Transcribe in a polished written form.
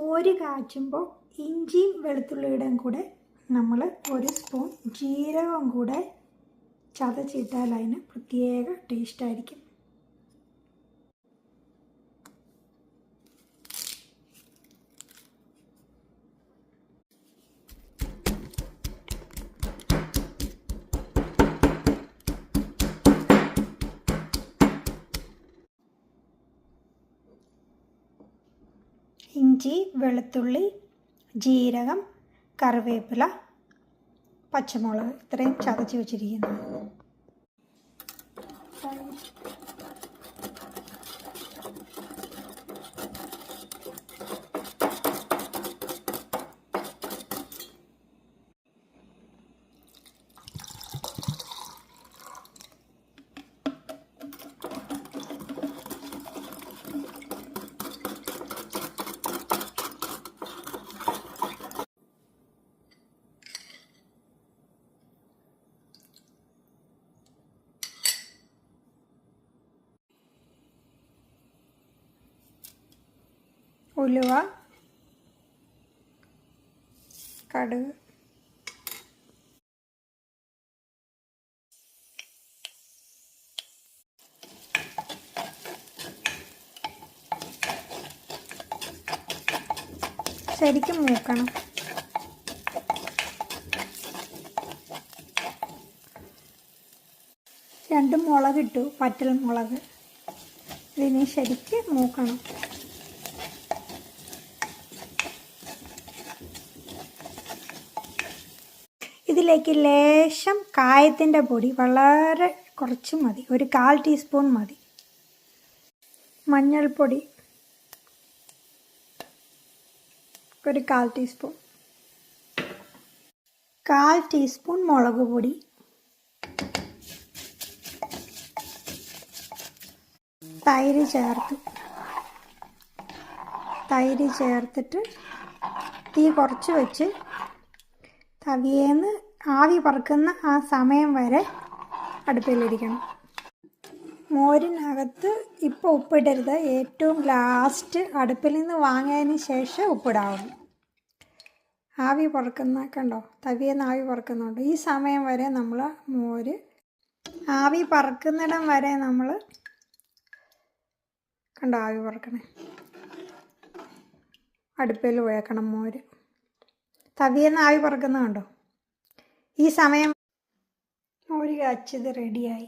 മോര് കാച്ചുമ്പോൾ ഇഞ്ചിയും വെളുത്തുള്ളിയുടെയും കൂടെ നമ്മൾ 1 സ്പൂൺ ജീരകം കൂടെ ചതച്ചിട്ടാൽ അതിന് പ്രത്യേക ടേസ്റ്റായിരിക്കും. ഇഞ്ചി, വെളുത്തുള്ളി, ജീരകം, കറിവേപ്പില, പച്ചമുളക് ഇത്രയും ചതച്ച് വെച്ചിരിക്കുന്നു. ഉലുവ, കടുക്, ശരിക്കും മൂക്കണം. രണ്ട് മുളകിട്ടു, വറ്റൽ മുളക്. ഇതിനെ ശരിക്ക് മൂക്കണം. ഇതിലേക്ക് ലേശം കായത്തിൻ്റെ പൊടി, വളരെ കുറച്ച് മതി, ഒരു 1/4 ടീസ്പൂൺ മതി. മഞ്ഞൾപ്പൊടി ഒരു 1/4 ടീസ്പൂൺ, 1/4 ടീസ്പൂൺ മുളക് പൊടി, തൈര് ചേർത്തിട്ട് തീ കുറച്ച് വെച്ച് തവിയേന്ന് ആവി പറക്കുന്ന ആ സമയം വരെ അടുപ്പിലിരിക്കണം. മോരിനകത്ത് ഇപ്പോൾ ഉപ്പിടരുത്, ഏറ്റവും ലാസ്റ്റ് അടുപ്പിൽ നിന്ന് വാങ്ങിയതിന് ശേഷം ഉപ്പിടാവുള്ളൂ. ആവി പറക്കുന്ന കണ്ടോ, തവിയേന്ന് ആവി പറക്കുന്നുണ്ട്. ഈ സമയം വരെ നമ്മൾ മോര് ആവി പറക്കുന്നിടം വരെ നമ്മൾ കണ്ടോ ആവി പറക്കണേ, അടുപ്പിൽ വേക്കണം മോര്. തവിയെന്ന് ആവി പറക്കുന്നത് കണ്ടോ. ഈ സമയം മോര് കാച്ചത് റെഡിയായി.